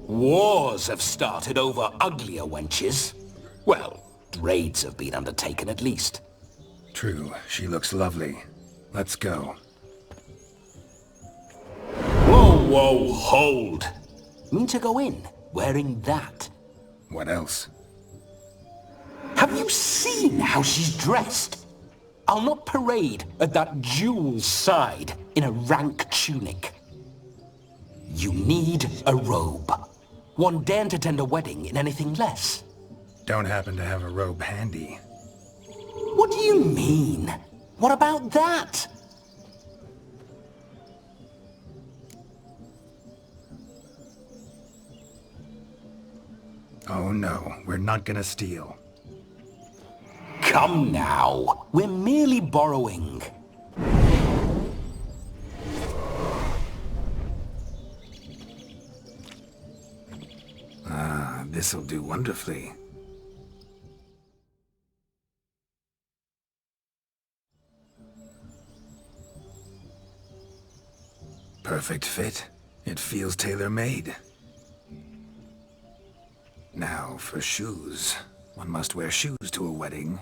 Wars have started over uglier wenches. Well, raids have been undertaken at least. True, she looks lovely. Let's go. Whoa, hold! Mean to go in, wearing that? What else? Have you seen how she's dressed? I'll not parade at that jewel's side in a rank tunic. You need a robe. One daren't attend a wedding in anything less. Don't happen to have a robe handy. What do you mean? What about that? Oh no, we're not gonna steal. Come now, we're merely borrowing. Ah, this'll do wonderfully. Perfect fit. It feels tailor-made. Now, for shoes. One must wear shoes to a wedding.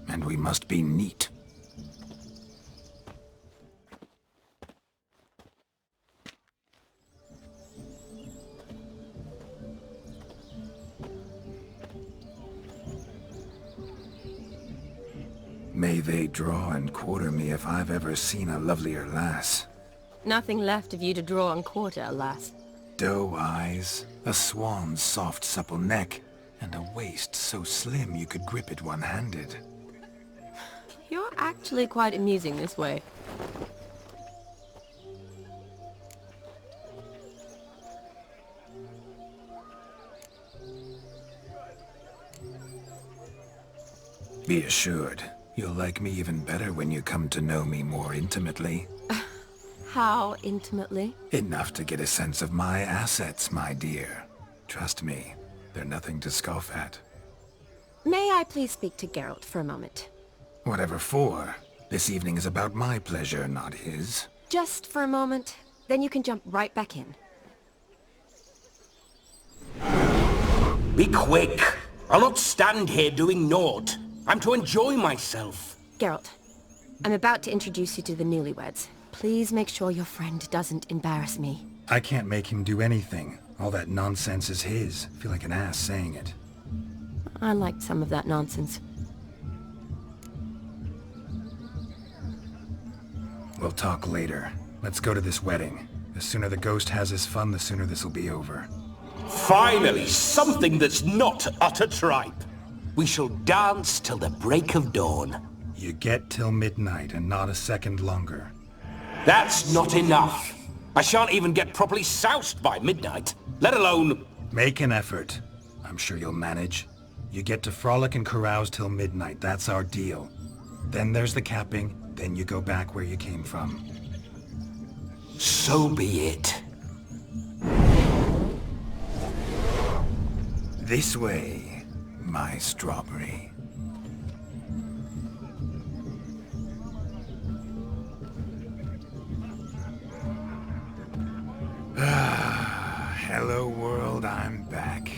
And we must be neat. May they draw and quarter me if I've ever seen a lovelier lass. Nothing left of you to draw and quarter, alas. Doe eyes, a swan's soft supple neck, and a waist so slim you could grip it one-handed. You're actually quite amusing this way. Be assured, you'll like me even better when you come to know me more intimately. How intimately? Enough to get a sense of my assets, my dear. Trust me, they're nothing to scoff at. May I please speak to Geralt for a moment? Whatever for. This evening is about my pleasure, not his. Just for a moment, then you can jump right back in. Be quick! I'll not stand here doing naught. I'm to enjoy myself. Geralt, I'm about to introduce you to the newlyweds. Please make sure your friend doesn't embarrass me. I can't make him do anything. All that nonsense is his. I feel like an ass saying it. I liked some of that nonsense. We'll talk later. Let's go to this wedding. The sooner the ghost has his fun, the sooner this'll be over. Finally, something that's not utter tripe. We shall dance till the break of dawn. You get till midnight and not a second longer. That's not enough. I shan't even get properly soused by midnight, let alone... Make an effort. I'm sure you'll manage. You get to frolic and carouse till midnight, that's our deal. Then there's the capping, then you go back where you came from. So be it. This way, my strawberry. Hello world, I'm back.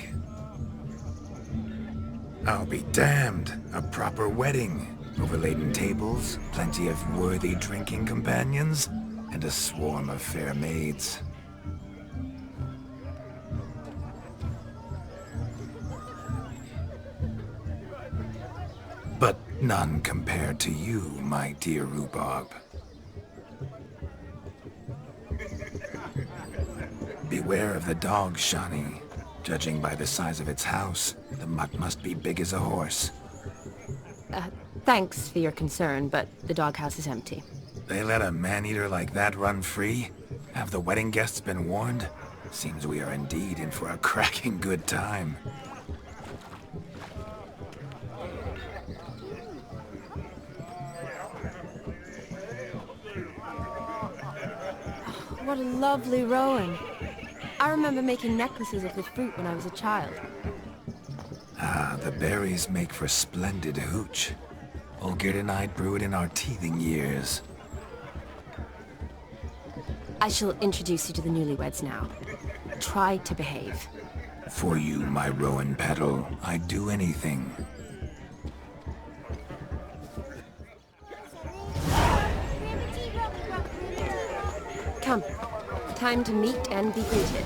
I'll be damned. A proper wedding. Overladen tables, plenty of worthy drinking companions, and a swarm of fair maids. But none compared to you, my dear rhubarb. Beware of the dog, Shani. Judging by the size of its house, the mutt must be big as a horse. Thanks for your concern, but the doghouse is empty. They let a man-eater like that run free? Have the wedding guests been warned? Seems we are indeed in for a cracking good time. What a lovely rowan. I remember making necklaces of the fruit when I was a child. Ah, the berries make for splendid hooch. Olgerd and I brew it in our teething years. I shall introduce you to the newlyweds now. Try to behave. For you, my rowan petal, I'd do anything. Come. Time to meet and be greeted.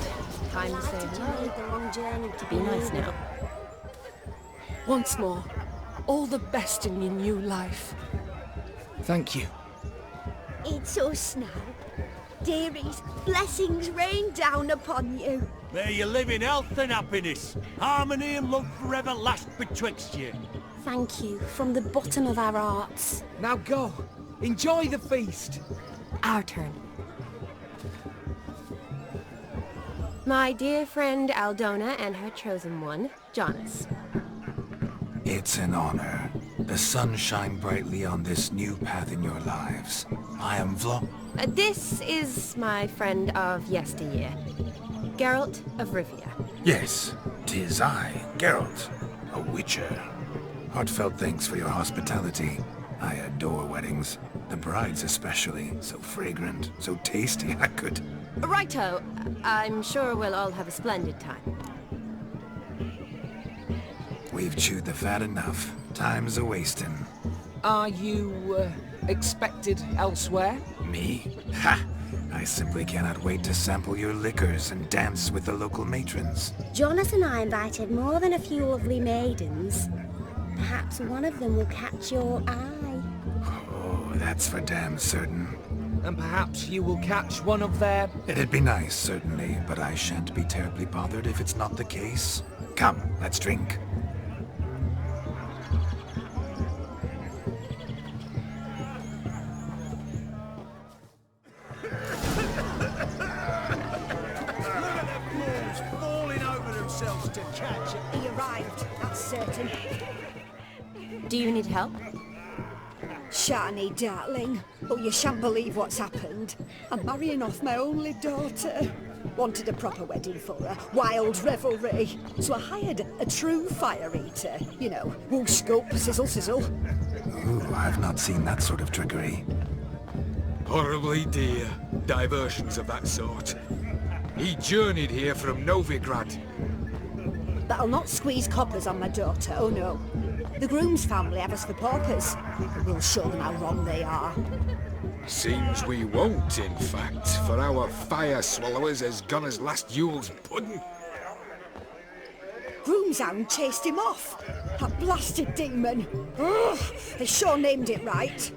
Time to say hello. To be nice now. Once more, all the best in your new life. Thank you. It's us now. Dearies, blessings rain down upon you. May you live in health and happiness. Harmony and love forever last betwixt you. Thank you from the bottom of our hearts. Now go. Enjoy the feast. Our turn. My dear friend Aldona and her chosen one, Jonas. It's an honor. The sun shine brightly on this new path in your lives. I am This is my friend of yesteryear, Geralt of Rivia. Yes, 'tis I, Geralt, a witcher. Heartfelt thanks for your hospitality. I adore weddings. The brides especially. So fragrant, so tasty, I could... Righto. I'm sure we'll all have a splendid time. We've chewed the fat enough. Time's a-wasting. Are you, expected elsewhere? Me? Ha! I simply cannot wait to sample your liquors and dance with the local matrons. Jonas and I invited more than a few lovely maidens. Perhaps one of them will catch your eye. Oh, that's for damn certain. And perhaps you will catch one of their... It'd be nice, certainly, but I shan't be terribly bothered if it's not the case. Come, let's drink. Falling over themselves to catch it. He arrived, that's certain. Do you need help? Shani, darling. Oh, you shan't believe what's happened. I'm marrying off my only daughter. Wanted a proper wedding for her. Wild revelry. So I hired a true fire eater. You know, whoosh, scope, sizzle, sizzle. Ooh, I've not seen that sort of trickery. Horribly dear diversions of that sort. He journeyed here from Novigrad. That'll not squeeze coppers on my daughter, oh no. The groom's family have us for paupers. We'll show them how wrong they are. Seems we won't, in fact, for our fire swallowers has gone as last Yule's pudding. Groom's hound chased him off. That blasted demon. Ugh, they sure named it right.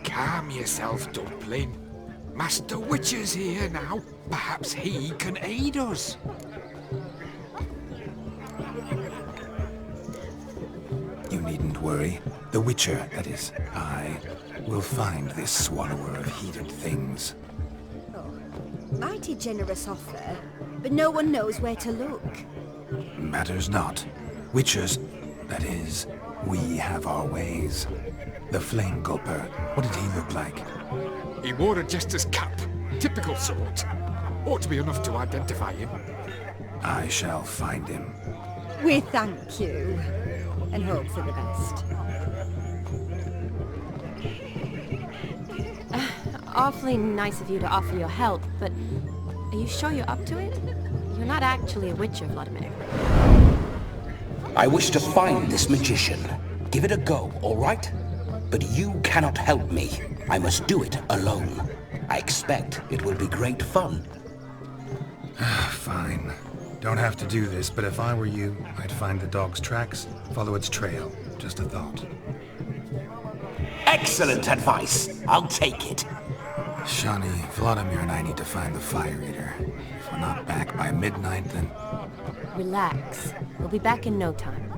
Calm yourself, Dumpling. Master Witcher's here now. Perhaps he can aid us. You needn't worry. The Witcher, that is, I, will find this swallower of heated things. Oh, mighty generous offer, but no one knows where to look. Matters not. Witchers, that is, we have our ways. The Flame Gulper, what did he look like? He wore a jester's cap. Typical sort. Ought to be enough to identify him. I shall find him. We thank you. And hope for the best. Awfully nice of you to offer your help, but are you sure you're up to it? You're not actually a witcher, Vladimir. I wish to find this magician. Give it a go, all right? But you cannot help me. I must do it alone. I expect it will be great fun. Fine. Don't have to do this, but if I were you, I'd find the dog's tracks, follow its trail. Just a thought. Excellent advice. I'll take it. Shani, Vladimir and I need to find the fire eater. If we're not back by midnight, then... Relax. We'll be back in no time.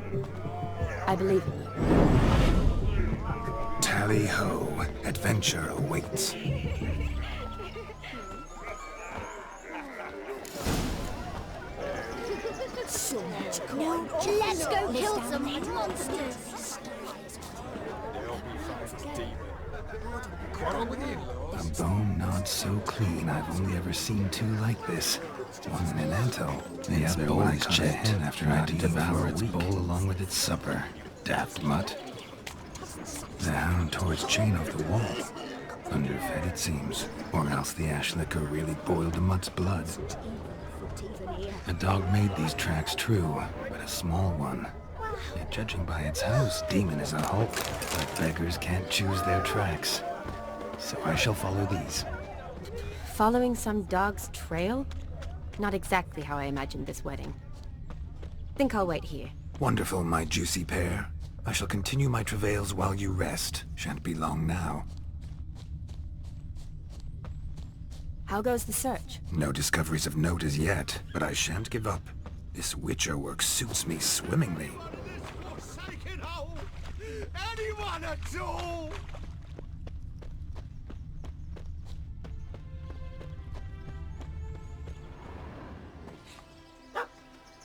I believe in you. Tally-ho. Adventure awaits. So much going on. Let's go kill some monsters. Quarrel with the in-laws. A bone not so clean I've only ever seen two like this. One in an anto, the other one caught a hen after I had to devour its bowl along with its supper. Daft mutt. The hound tore its chain off the wall. Underfed, it seems. Or else the ash liquor really boiled the mutt's blood. A dog made these tracks true, but a small one. Yet judging by its house, demon is a hulk. But beggars can't choose their tracks. So I shall follow these. Following some dog's trail? Not exactly how I imagined this wedding. Think I'll wait here. Wonderful, my juicy pair. I shall continue my travails while you rest. Shan't be long now. How goes the search? No discoveries of note as yet, but I shan't give up. This witcher work suits me swimmingly. Anyone at all?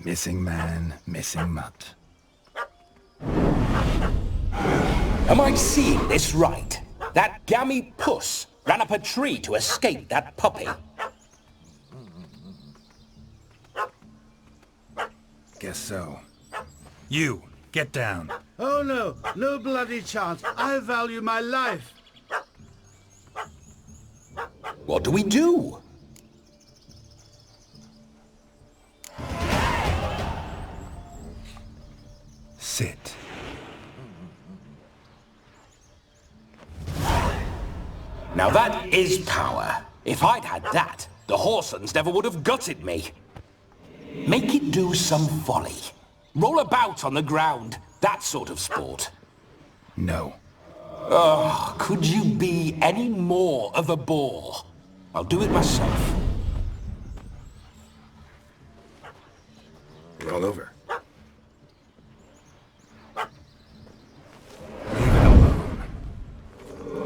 Missing man, missing mutt. Am I seeing this right? That gammy puss ran up a tree to escape that puppy. Guess so. You, get down. Oh no, no bloody chance. I value my life. What do we do? Sit. Now that is power. If I'd had that, the Horsons never would have gutted me. Make it do some folly. Roll about on the ground. That sort of sport. No. Oh, could you be any more of a bore? I'll do it myself. Roll over. Leave it alone.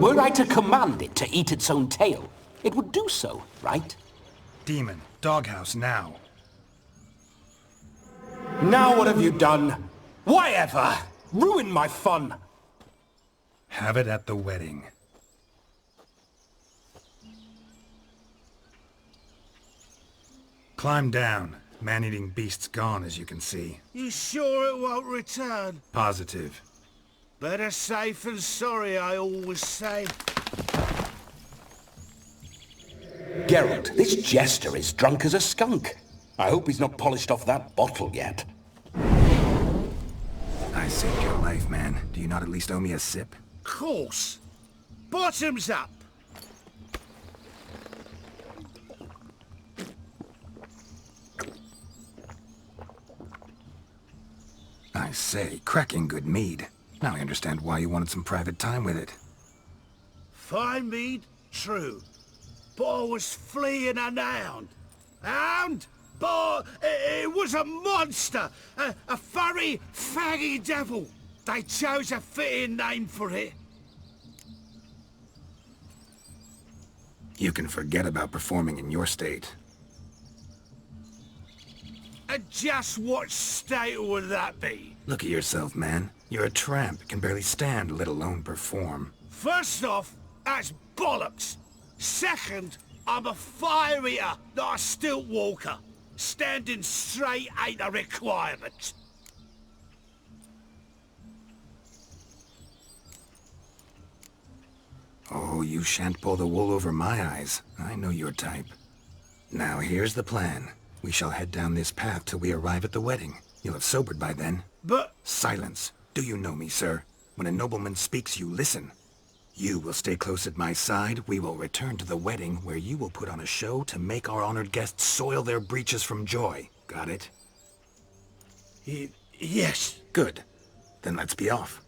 Were I to command it to eat its own tail, it would do so, right? Demon, doghouse now. Now what have you done? Why ever? Ruin my fun. Have it at the wedding. Climb down. Man-eating beast's gone, as you can see. You sure it won't return? Positive. Better safe than sorry, I always say. Geralt, this jester is drunk as a skunk. I hope he's not polished off that bottle yet. I saved your life, man. Do you not at least owe me a sip? Course. Bottoms up. I say, cracking good mead. Now I understand why you wanted some private time with it. Fine mead, true. But I was fleeing a hound. Hound? But it was a monster. A furry, faggy devil. They chose a fitting name for it. You can forget about performing in your state. And just what state would that be? Look at yourself, man. You're a tramp, can barely stand, let alone perform. First off, that's bollocks. Second, I'm a fire eater, not a stilt walker. Standing straight ain't a requirement. Oh, you shan't pull the wool over my eyes. I know your type. Now here's the plan. We shall head down this path till we arrive at the wedding. You'll have sobered by then. But... Silence. Do you know me, sir? When a nobleman speaks, you listen. You will stay close at my side. We will return to the wedding, where you will put on a show to make our honored guests soil their breeches from joy. Got it? Yes. Good. Then let's be off.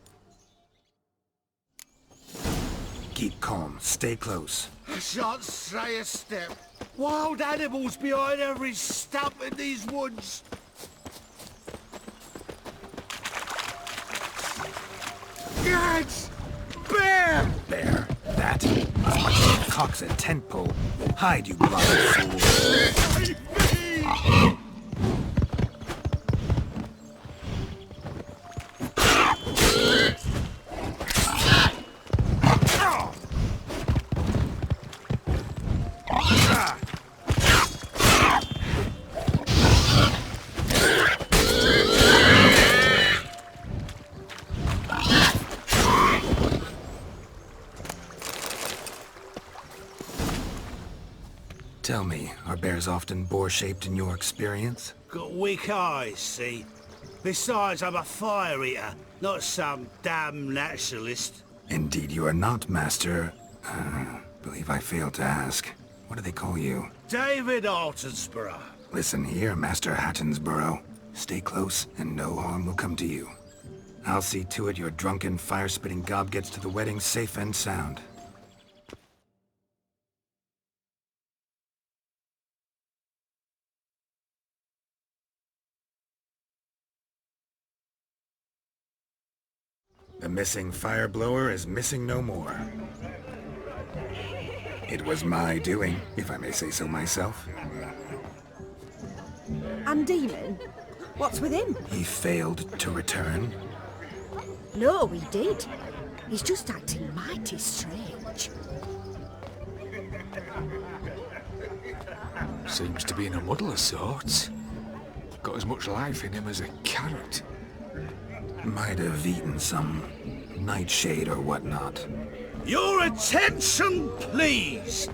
Keep calm. Stay close. I shan't stray a step. Wild animals behind every stump in these woods. Gads! Bear! Bear. That is my cock's a tent pole. Hide, you blind fool. Leave me! Tell me, are bears often boar-shaped in your experience? Got weak eyes, see? Besides, I'm a fire eater, not some damn naturalist. Indeed you are not, Master. Believe I failed to ask. What do they call you? David Altonsborough. Listen here, Master Hattonsborough. Stay close, and no harm will come to you. I'll see to it your drunken, fire-spitting gob gets to the wedding safe and sound. The missing fire blower is missing no more. It was my doing, if I may say so myself. And Demon? What's with him? He failed to return. No, he did. He's just acting mighty strange. Seems to be in a muddle of sorts. Got as much life in him as a carrot. Might have eaten some nightshade or whatnot. Your attention, please!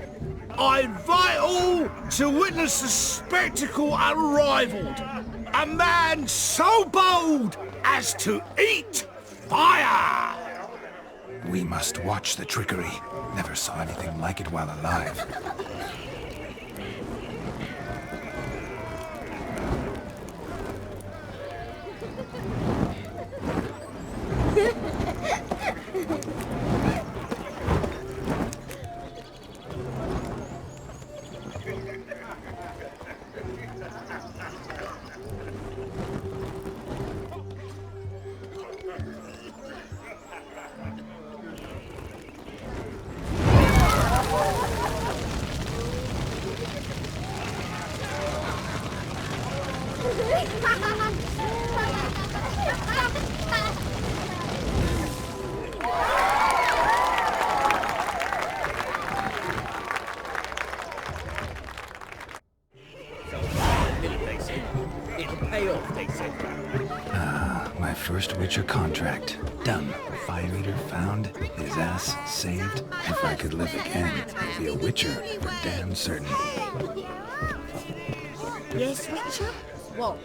I invite all to witness the spectacle unrivaled. A man so bold as to eat fire! We must watch the trickery. Never saw anything like it while alive. My first Witcher contract. Done. Fire Eater found. His ass saved. If I could live again, I'd be a Witcher for damn certain. Yes, Witcher? What?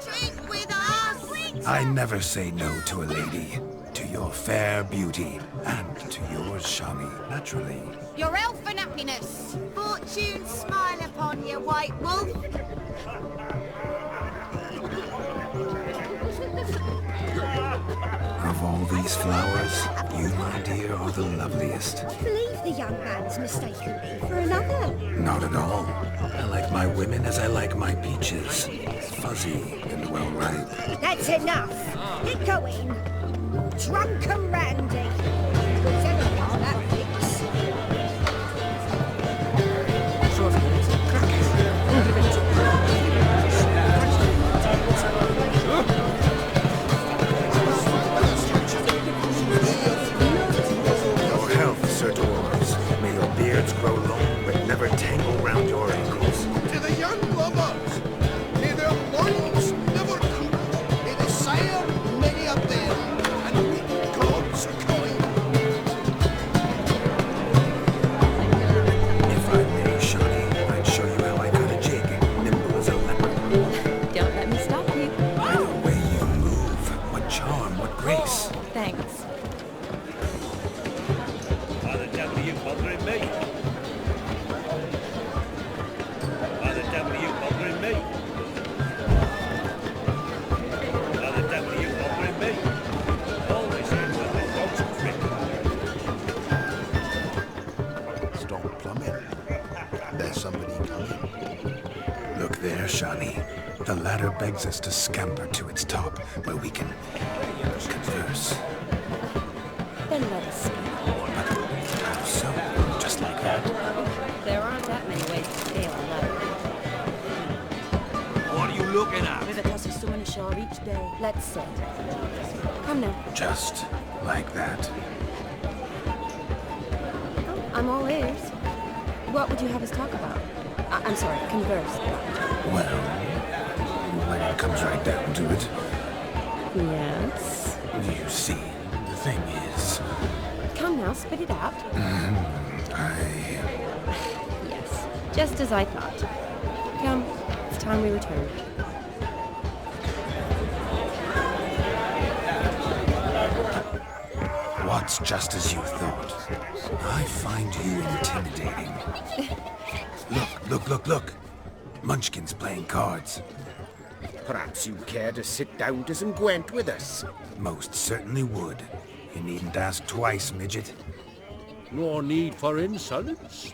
Drink with us! I never say no to a lady. To your fair beauty. And to yours, Shami, naturally. Your elfin happiness! Fortune smile upon you, white wolf! Of all these flowers, you, my dear, are the loveliest. I believe the young man's mistaken me for another. Not at all. I like my women as I like my peaches. Fuzzy and well ripe. That's enough. Get going. Drunken Randy. Terrible, that fix. Your health, Sir Dwarves. May your beards grow long, but never tangle round your ankles. To the young lovers, may their loins never cool. May they sire many a bell, and meet gods kind. If I may, Shani, I'd show you how I cut a jig, nimble as a leopard. Don't let me stop you. The way you move, what charm, what grace. Thanks. Why the devil are you bothering me? Why the devil are you bothering me? Why the devil are you bothering me? Always ends with a dog's prick. Stop plumbing. There's somebody coming. Look there, Shani. The ladder begs us to scamper to its top, where we can converse. Then let us speak. But how so? Just like that? There aren't that many ways to scale a ladder. What are you looking at? River tosses someone ashore each day. Let's sit. Come now. Just like that. I'm all ears. What would you have us talk about? I'm sorry, converse. Well, when it comes right down to it, Yes? you see, the thing is, Come now, spit it out. I... Yes. Just as I thought. Come, it's time we return. What's just as you thought? I find you intimidating. Look. Munchkin's playing cards. Perhaps you'd care to sit down to some Gwent with us. Most certainly would. You needn't ask twice, midget. No need for insolence.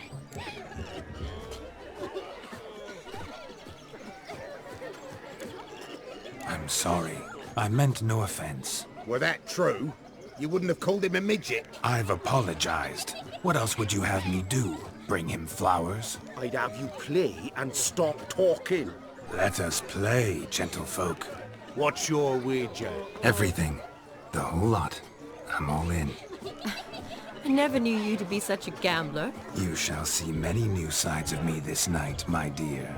I'm sorry. I meant no offense. Were that true, you wouldn't have called him a midget. I've apologized. What else would you have me do? Bring him flowers? I'd have you play and stop talking. Let us play, gentlefolk. What's your wager? Everything. The whole lot. I'm all in. I never knew you to be such a gambler. You shall see many new sides of me this night, my dear.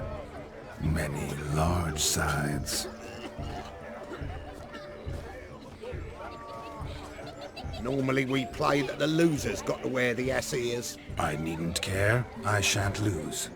Many large sides. Normally we play that the loser's got to wear the ass ears. I needn't care. I shan't lose.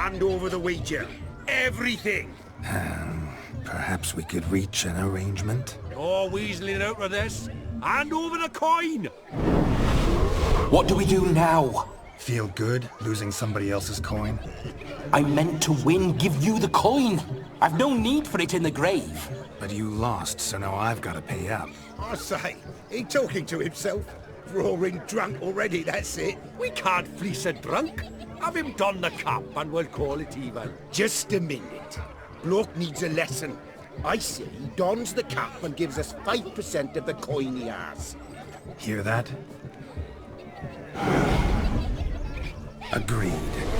Hand over the wager. Everything. Perhaps we could reach an arrangement? No weaseling out of this. Hand over the coin. What do we do now? Feel good losing somebody else's coin? I meant to win, give you the coin. I've no need for it in the grave. But you lost, so now I've got to pay up. I say, he talking to himself. Roaring drunk already, that's it. We can't fleece a drunk. Have him don the cap and we'll call it even. Just a minute. Bloke needs a lesson. I say he dons the cap and gives us 5% of the coin he has. Hear that? Agreed.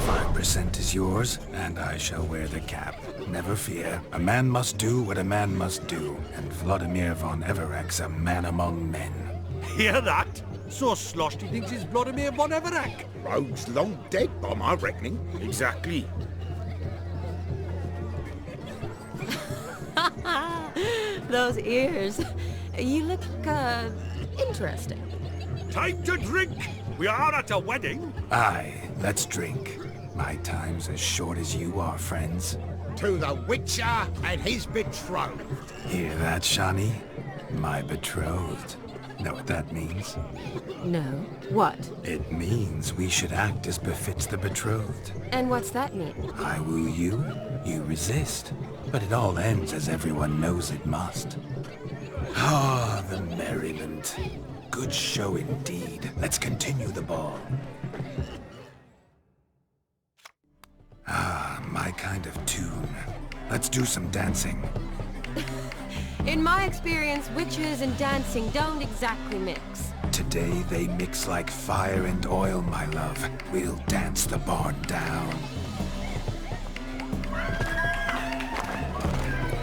5% is yours, and I shall wear the cap. Never fear. A man must do what a man must do, and Vladimir von Everek's a man among men. Hear that? So sloshed he thinks he's Vladimir von Everek. Rogue's long dead, by my reckoning. Exactly. Those ears. You look, interesting. Time to drink! We are at a wedding. Aye, let's drink. My time's as short as you are, friends. To the Witcher and his betrothed. Hear that, Shani? My betrothed. Know what that means? No. What? It means we should act as befits the betrothed. And what's that mean? I woo you, you resist. But it all ends as everyone knows it must. Ah, the merriment. Good show indeed. Let's continue the ball. Ah, my kind of tune. Let's do some dancing. In my experience, witches and dancing don't exactly mix. Today they mix like fire and oil, my love. We'll dance the barn down.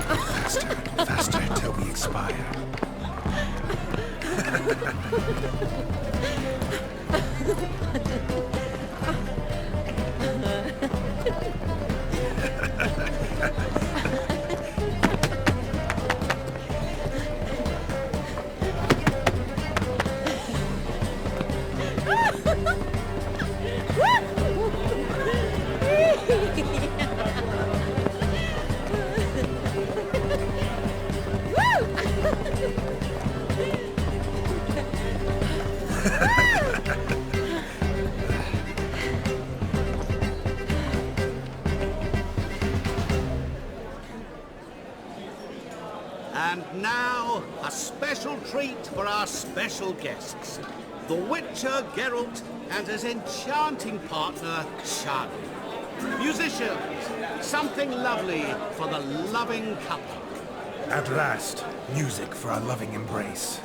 Faster, faster, till we expire. And now, a special treat for our special guests. The Witcher Geralt and his enchanting partner, Shani. Musicians, something lovely for the loving couple. At last, music for our loving embrace.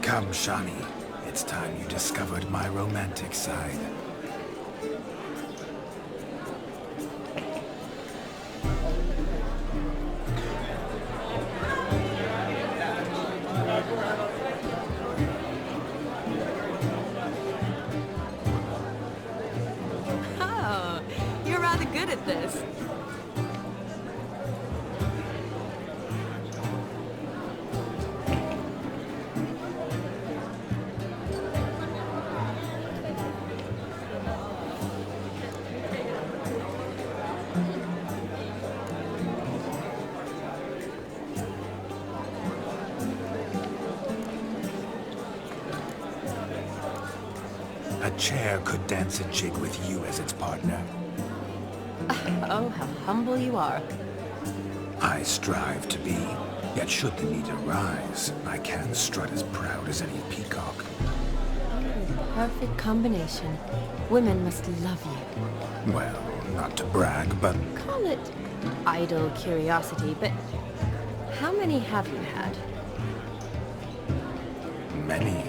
Come, Shani. It's time you discovered my romantic side. Oh, you're rather good at this. A chair could dance a jig with you as its partner. Oh, how humble you are. I strive to be, yet should the need arise, I can strut as proud as any peacock. Perfect combination. Women must love you. Well, not to brag, but Call it idle curiosity, but how many have you had? many.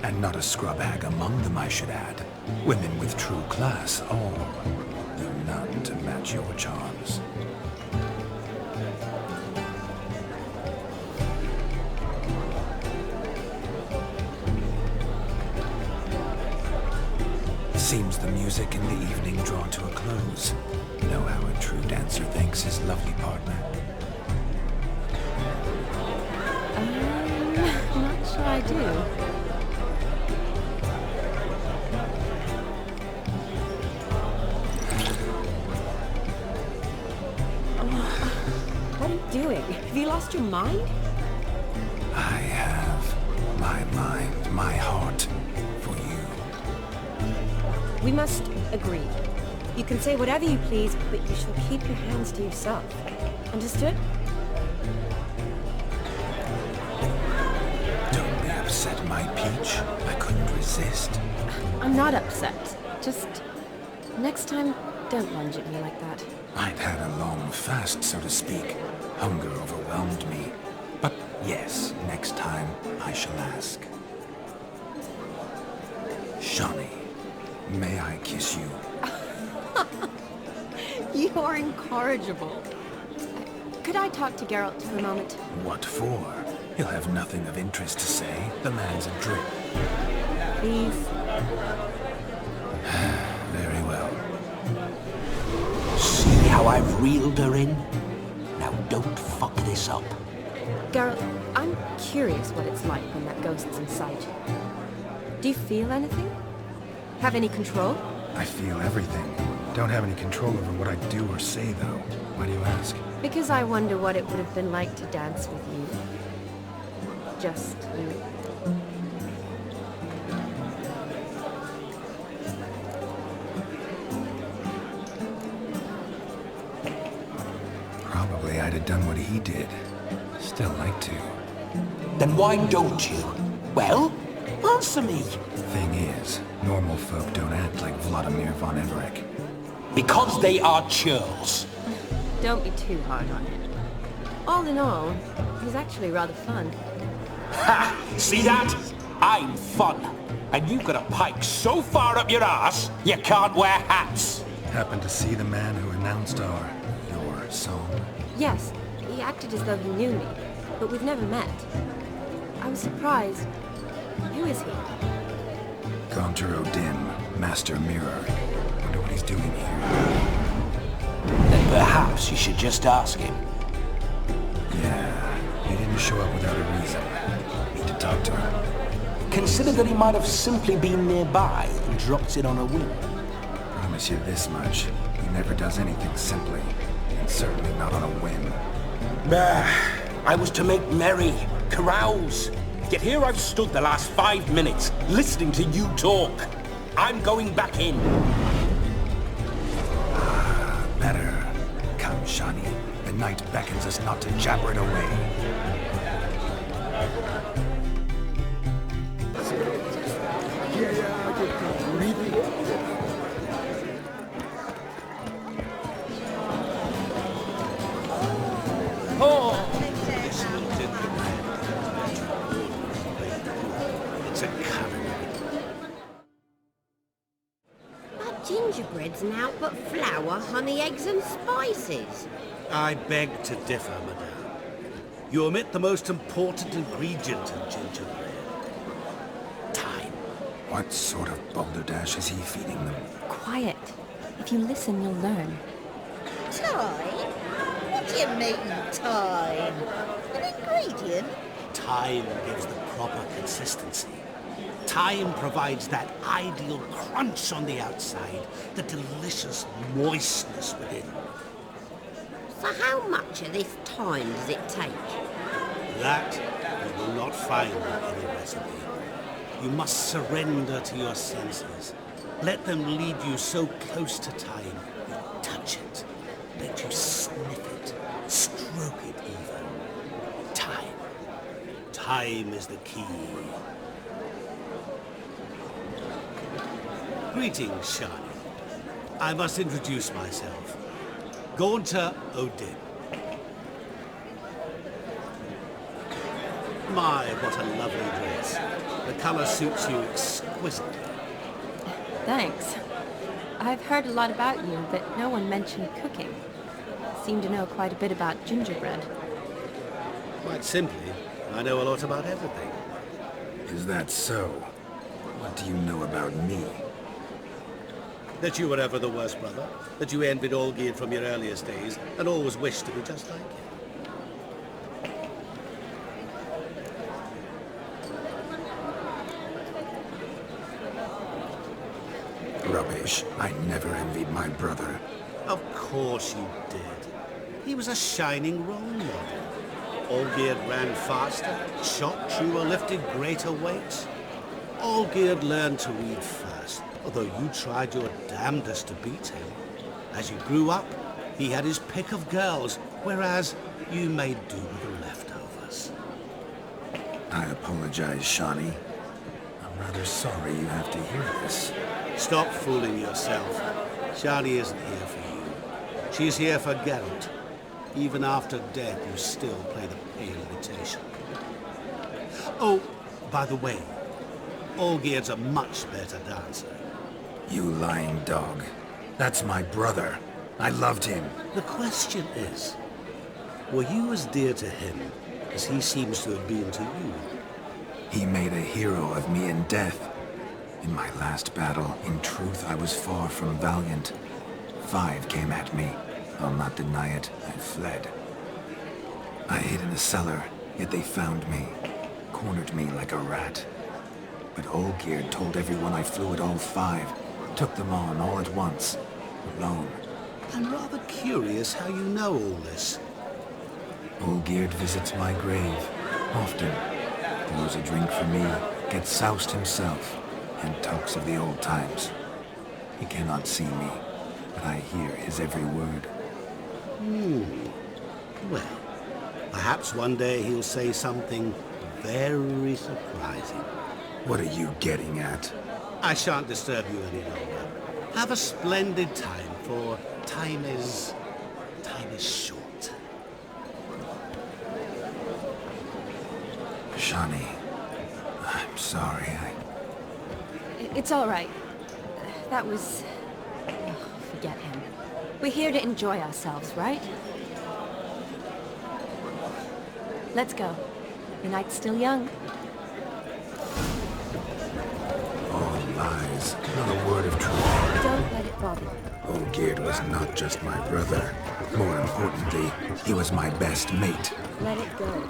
And not a scrub hag among them, I should add. Women with true class, all. Though none to match your charms. Seems the music in the evening drawn to a close. Know how a true dancer thanks his lovely partner. Not sure I do. lost your mind? I have my mind, my heart for you. We must agree. You can say whatever you please, but you shall keep your hands to yourself. Understood? Don't be upset, my peach. I couldn't resist. I'm not upset. Just... next time, don't lunge at me like that. I'd had a long fast, so to speak. Hunger overwhelmed me. But yes, next time I shall ask. Shawnee, may I kiss you? You are incorrigible. Could I talk to Geralt for a moment? What for? He'll have nothing of interest to say. The man's adrift. Please? Very well. See how I've reeled her in? Now don't fuck this up. Geralt, I'm curious what it's like when that ghost's in sight. Do you feel anything? Have any control? I feel everything. Don't have any control over what I do or say, though. Why do you ask? Because I wonder what it would have been like to dance with you. Just you. Probably I'd have done what he did. Still like to. Then why don't you? Well, answer me. Thing is, normal folk don't act like Vladimir von Everec. Because they are churls. Don't be too hard on him. All in all, he's actually rather fun. Ha! See that? I'm fun. And you've got a pipe so far up your ass, you can't wear hats. Happened to see the man who announced your song? Yes, he acted as though he knew me, but we've never met. I was surprised. Who is he? Gaunter O'Dim, Master Mirror. Wonder what he's doing here. Then perhaps you should just ask him. Yeah, he didn't show up without a reason. Need to talk to him. Consider that he might have simply been nearby and dropped in on a whim. Promise you this much. He never does anything simply. And certainly not on a whim. Bah, I was to make merry, carouse. Yet here I've stood the last 5 minutes, listening to you talk. I'm going back in. Better. Come, Shawnee. The night beckons us not to jabber it away. Gingerbread's now but flour, honey, eggs and spices. I beg to differ, madame. You omit the most important ingredient in gingerbread. Time. What sort of balderdash is he feeding them? Quiet. If you listen, you'll learn. Time? What do you mean, time? An ingredient? Time gives the proper consistency. Time provides that ideal crunch on the outside, the delicious moistness within. So how much of this time does it take? That you will not find in any recipe. You must surrender to your senses. Let them lead you so close to time, you touch it. Let you sniff it, stroke it even. Time. Time is the key. Greetings, Shawnee. I must introduce myself. Gaunter O'Dim. My, what a lovely dress. The color suits you exquisitely. Thanks. I've heard a lot about you, but no one mentioned cooking. Seem to know quite a bit about gingerbread. Quite simply, I know a lot about everything. Is that so? What do you know about me? That you were ever the worst brother, that you envied Olgierd from your earliest days, and always wished to be just like him. Rubbish. I never envied my brother. Of course you did. He was a shining role model. Olgierd ran faster, shot true or lifted greater weights. Olgierd learned to read first, although you tried your damnedest to beat him. As you grew up, he had his pick of girls, whereas you made do with the leftovers. I apologize, Shawnee. I'm rather sorry you have to hear this. Stop fooling yourself. Shani isn't here for you. She's here for Geralt. Even after death, you still play the pale imitation. Oh, by the way, Olgierd's a much better dancer. You lying dog. That's my brother. I loved him. The question is, were you as dear to him as he seems to have been to you? He made a hero of me in death. In my last battle, in truth, I was far from valiant. 5 came at me. I'll not deny it, I fled. I hid in a cellar, yet they found me. Cornered me like a rat. But Olgierd told everyone I flew at all 5. Took them on all at once. Alone. I'm rather curious how you know all this. Olgierd visits my grave. Often. Pours a drink for me, gets soused himself, and talks of the old times. He cannot see me, but I hear his every word. Well, perhaps one day he'll say something very surprising. What are you getting at? I shan't disturb you any longer. Have a splendid time, for time is short. Shawnee, I'm sorry, It's all right. That was... Oh, forget him. We're here to enjoy ourselves, right? Let's go. The night's still young. All lies, not a word of truth. Don't let it bother you. Olgierd was not just my brother. More importantly, he was my best mate. Let it go.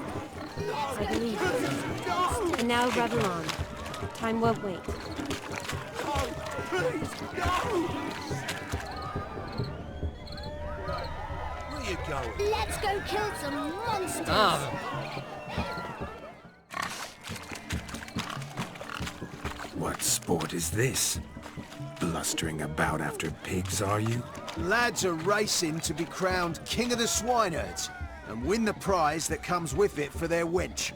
I believe you. And now revel on. Time won't wait. Where you going? Let's go kill some monsters! What sport is this? Blustering about after pigs, are you? Lads are racing to be crowned King of the Swineherds and win the prize that comes with it for their wench.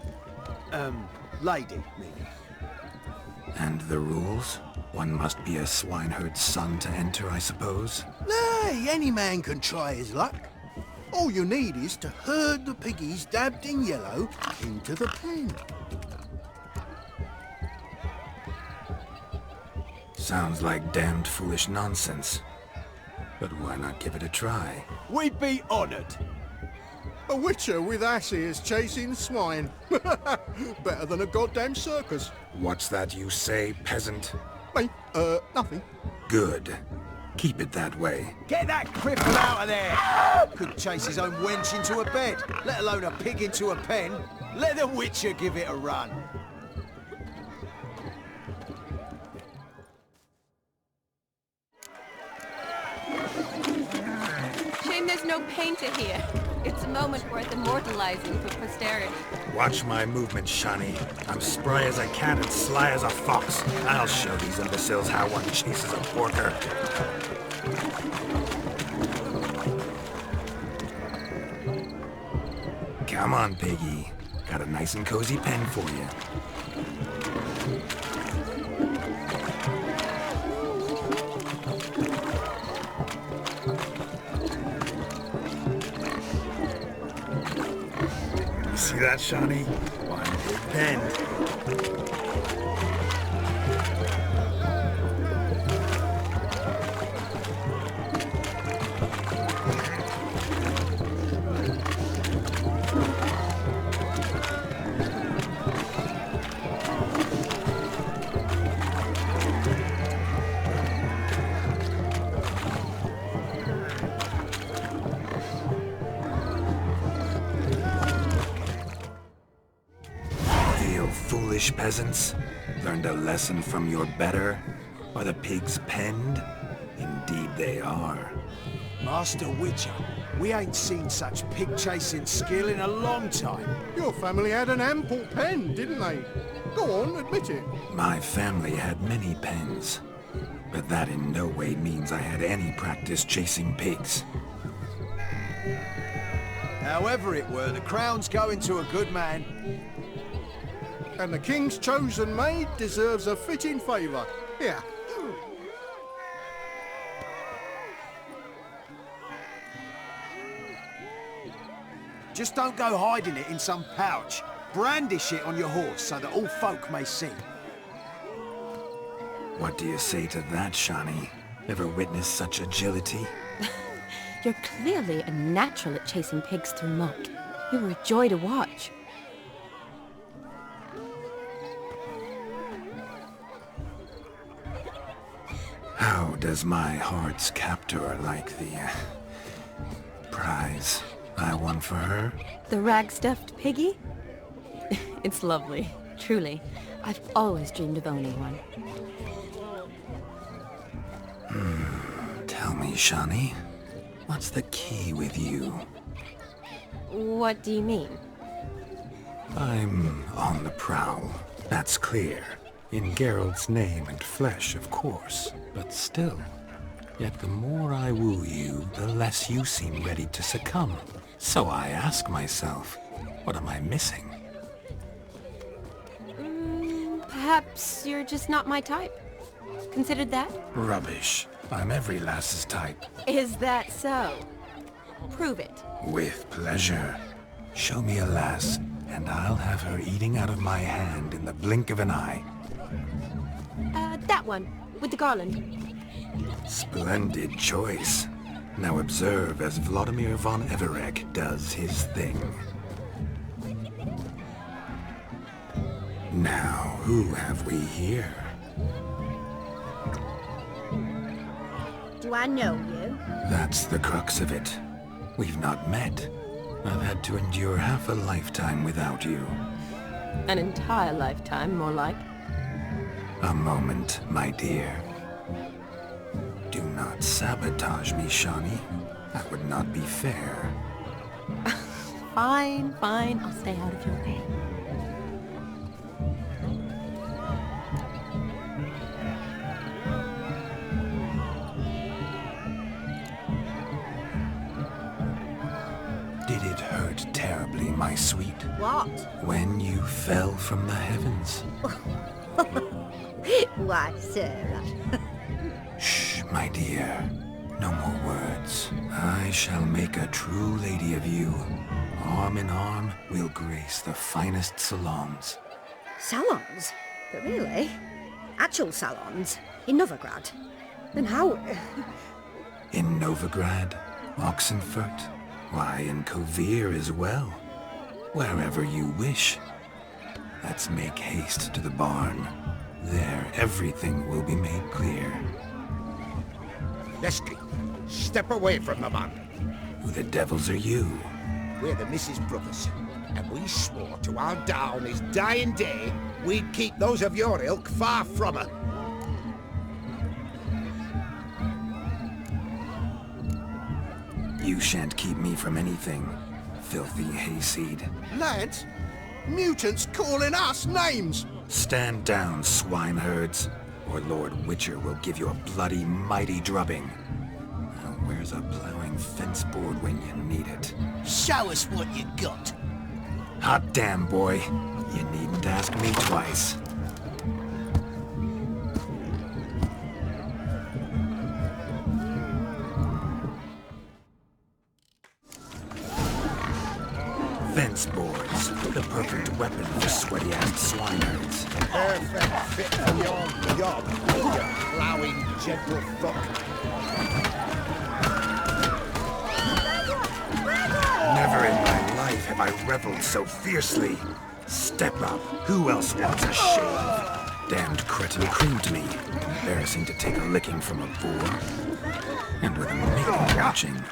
Lady, meaning. And the rules? One must be a swineherd's son to enter, I suppose? Nay, any man can try his luck. All you need is to herd the piggies dabbed in yellow into the pen. Sounds like damned foolish nonsense. But why not give it a try? We'd be honoured. A witcher with ass ears chasing swine. Better than a goddamn circus. What's that you say, peasant? Me? Nothing. Good. Keep it that way. Get that cripple out of there! Could chase his own wench into a bed, let alone a pig into a pen. Let the witcher give it a run. Shame there's no painter here. It's a moment worth immortalizing for posterity. Watch my movement, Shawnee. I'm spry as I can and sly as a fox. I'll show these imbeciles how one chases a porker. Come on, piggy. Got a nice and cozy pen for you. See that, Shawnee? One big pen. Foolish peasants, learned a lesson from your better? Are the pigs penned? Indeed they are. Master Witcher, We ain't seen such pig-chasing skill in a long time. Your family had an ample pen, didn't they? Go on, admit it. My family had many pens, but that in no way means I had any practice chasing pigs. However it were, the crown's going to a good man. And the king's chosen maid deserves a fitting favour. Here. Just don't go hiding it in some pouch. Brandish it on your horse so that all folk may see. What do you say to that, Shani? Ever witnessed such agility? You're clearly a natural at chasing pigs through muck. You were a joy to watch. How does my heart's captor like the prize I won for her? The rag-stuffed piggy? It's lovely, truly. I've always dreamed of owning one. Tell me, Shani, what's the key with you? What do you mean? I'm on the prowl, that's clear. In Geralt's name and flesh, of course, but still. Yet the more I woo you, the less you seem ready to succumb. So I ask myself, what am I missing? Perhaps you're just not my type. Considered that? Rubbish. I'm every lass's type. Is that so? Prove it. With pleasure. Show me a lass, and I'll have her eating out of my hand in the blink of an eye. That one, with the garland. Splendid choice. Now observe as Vladimir von Everegg does his thing. Now, who have we here? Do I know you? That's the crux of it. We've not met. I've had to endure half a lifetime without you. An entire lifetime, more like. A moment, my dear. Do not sabotage me, Shani. That would not be fair. Fine, fine. I'll stay out of your way. Did it hurt terribly, my sweet? What? When you fell from the heavens? Why, Sarah. Shh, my dear. No more words. I shall make a true lady of you. Arm in arm, we'll grace the finest salons. Salons? But really? Actual salons? In Novigrad? And how... In Novigrad, Oxenfurt, why, in Kovir as well. Wherever you wish. Let's make haste to the barn. There, everything will be made clear. Leslie, step away from the man. Who the devils are you? We're the Mrs. Brothers, and we swore to our down his dying day we'd keep those of your ilk far from her. You shan't keep me from anything, filthy hayseed. Lads, mutants calling us names! Stand down, swineherds, or Lord Witcher will give you a bloody mighty drubbing. Now, where's a plowing fence board when you need it? Show us what you got. Hot damn, boy. You needn't ask me twice. Fence boards, the perfect weapon for sweaty-ass swineherds. Perfect fit for your job, you plowing gentle fuck. Never in my life have I reveled so fiercely. Step up. Who else wants a shave? Damned cretin creamed me. Embarrassing to take a licking from a boar. And with a maiden watching.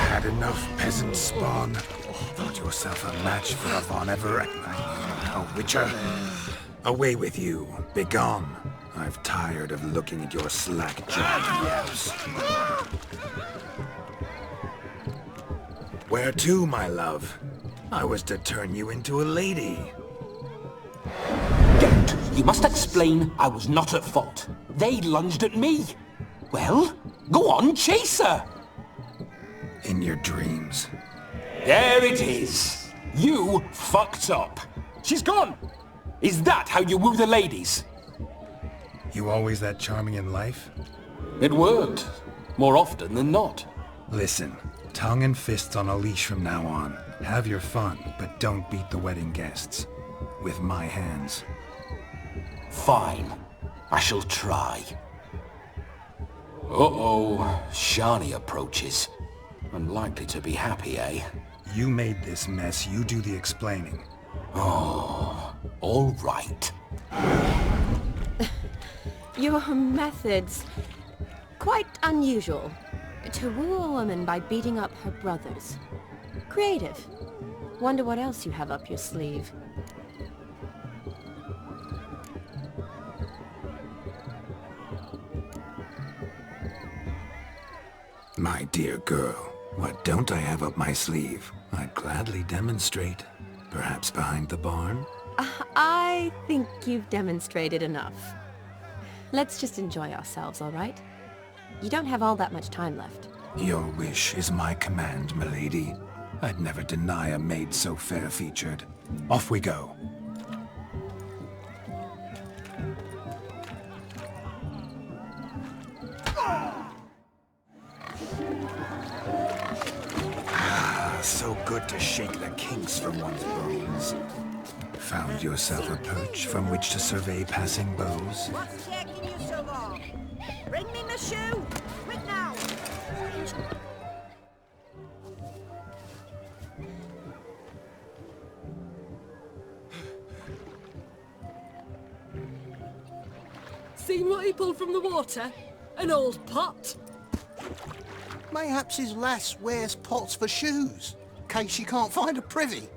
Had enough, peasant spawn. Thought yourself a match for a Von Everett. A Witcher. Away with you. Begone. I've tired of looking at your slack-jawed yaps. Where to, my love? I was to turn you into a lady. Geralt, you must explain I was not at fault. They lunged at me. Well, go on, chase her. In your dreams. There it is. You fucked up. She's gone. Is that how you woo the ladies? You always that charming in life? It worked. More often than not. Listen, tongue and fists on a leash from now on. Have your fun, but don't beat the wedding guests. With my hands. Fine. I shall try. Uh-oh. Shani approaches. Unlikely to be happy, eh? You made this mess, you do the explaining. Oh, all right. Your methods... quite unusual. To woo a woman by beating up her brothers. Creative. Wonder what else you have up your sleeve. My dear girl, what don't I have up my sleeve? I'd gladly demonstrate. Perhaps behind the barn? I think you've demonstrated enough. Let's just enjoy ourselves, all right? You don't have all that much time left. Your wish is my command, milady. I'd never deny a maid so fair-featured. Off we go. So good to shake the kinks from one's bones. Found yourself a perch from which to survey passing beaux? What's taking you so long? Bring me my shoe! Quick now! Seen what he pulled from the water? An old pot? Mayhaps his lass wears pots for shoes, in case she can't find a privy.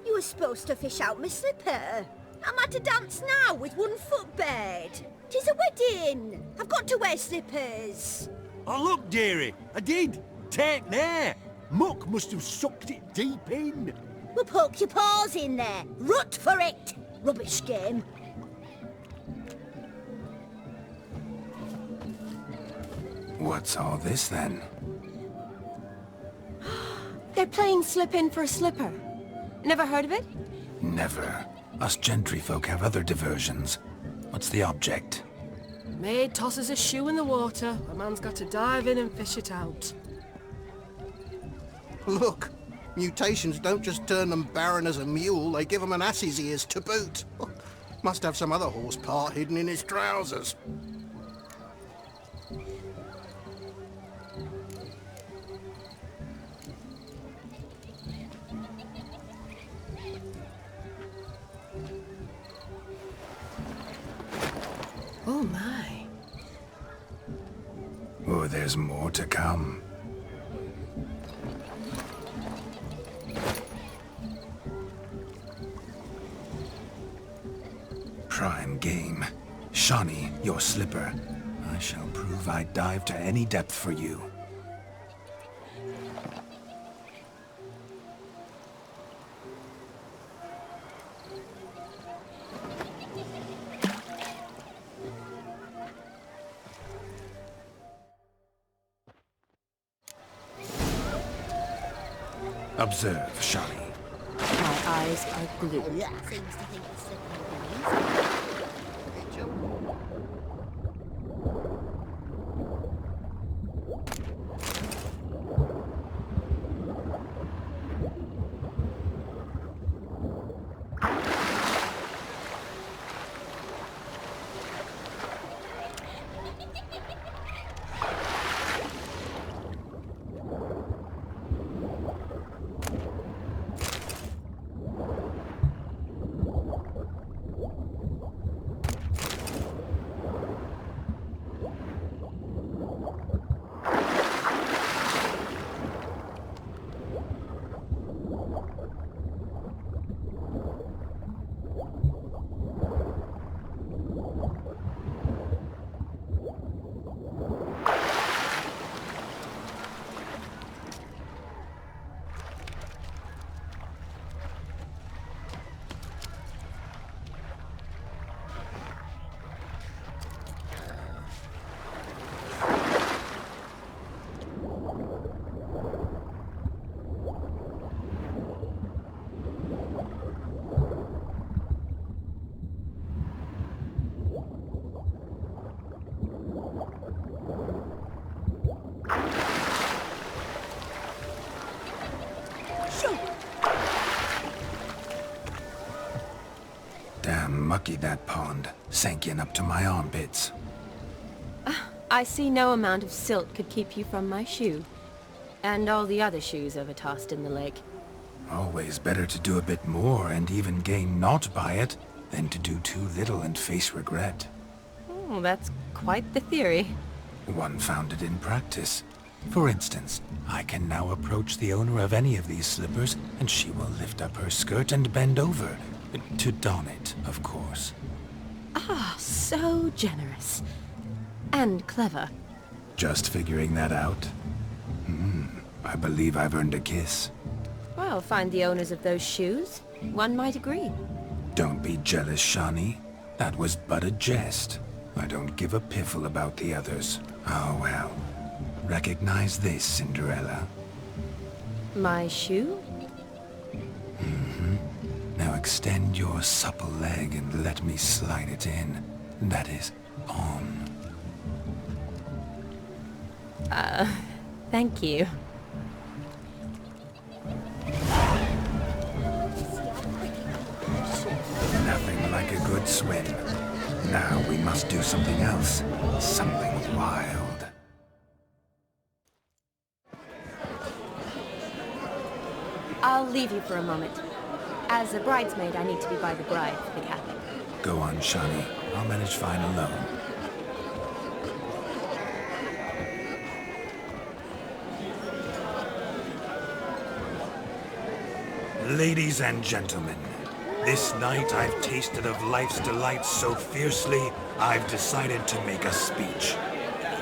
You were supposed to fish out my slipper. I'm at a dance now with one foot bared. 'Tis a wedding. I've got to wear slippers. Oh, look, dearie. I did. Take there. Muck must have sucked it deep in. Well, poke your paws in there. Rut for it. Rubbish game. What's all this, then? They're playing slip in for a slipper. Never heard of it? Never. Us gentry folk have other diversions. What's the object? Maid tosses a shoe in the water. A man's got to dive in and fish it out. Look, mutations don't just turn them barren as a mule, they give them an ass's ears to boot. Must have some other horse part hidden in his trousers. Oh my. Oh, there's more to come. Prime game. Shani, your slipper. I shall prove I'd dive to any depth for you. Observe, Shani. My eyes are glued. Seems to think the slipper remains. Lucky that pond sank in up to my armpits. I see no amount of silt could keep you from my shoe. And all the other shoes overtossed in the lake. Always better to do a bit more and even gain naught by it than to do too little and face regret. Oh, that's quite the theory. One founded in practice. For instance, I can now approach the owner of any of these slippers, and she will lift up her skirt and bend over. To don it, of course. Ah, so generous. And clever. Just figuring that out? I believe I've earned a kiss. Well, find the owners of those shoes. One might agree. Don't be jealous, Shani. That was but a jest. I don't give a piffle about the others. Oh well. Recognize this, Cinderella. My shoe? Now extend your supple leg and let me slide it in. That is, on. Thank you. Nothing like a good swim. Now we must do something else. Something wild. I'll leave you for a moment. As a bridesmaid, I need to be by the bride for the capping. Go on, Shani. I'll manage fine alone. Ladies and gentlemen, this night I've tasted of life's delights so fiercely, I've decided to make a speech.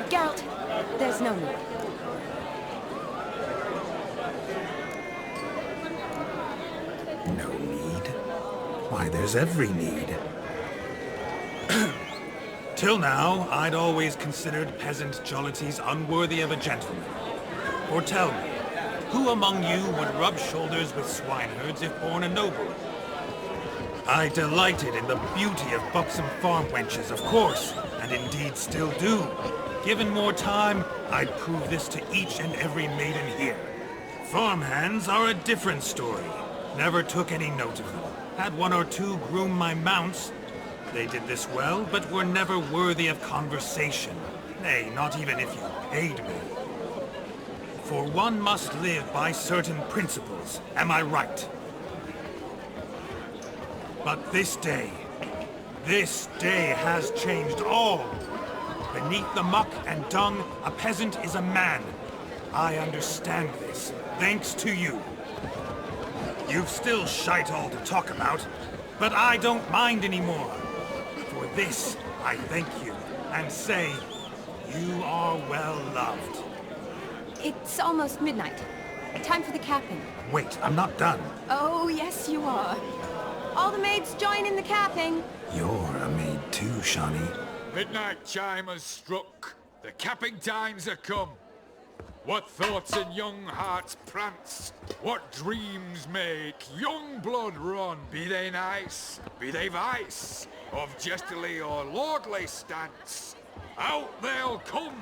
Geralt, there's no need. No need? Why, there's every need. Till now, I'd always considered peasant jollities unworthy of a gentleman. Or tell me, who among you would rub shoulders with swineherds if born a noble? I delighted in the beauty of buxom farm wenches, of course, and indeed still do. Given more time, I'd prove this to each and every maiden here. Farmhands are a different story. Never took any note of them. Had one or two groom my mounts. They did this well, but were never worthy of conversation. Nay, not even if you paid me. For one must live by certain principles, am I right? But this day has changed all. Beneath the muck and dung, a peasant is a man. I understand this, thanks to you. You've still shite all to talk about, but I don't mind anymore. For this, I thank you, and say, you are well loved. It's almost midnight. Time for the capping. Wait, I'm not done. Oh, yes you are. All the maids join in the capping. You're a maid too, Shani. Midnight chime has struck. The capping times are come. What thoughts in young hearts prance? What dreams make young blood run? Be they nice, be they vice, of jestly or lordly stance, out they'll come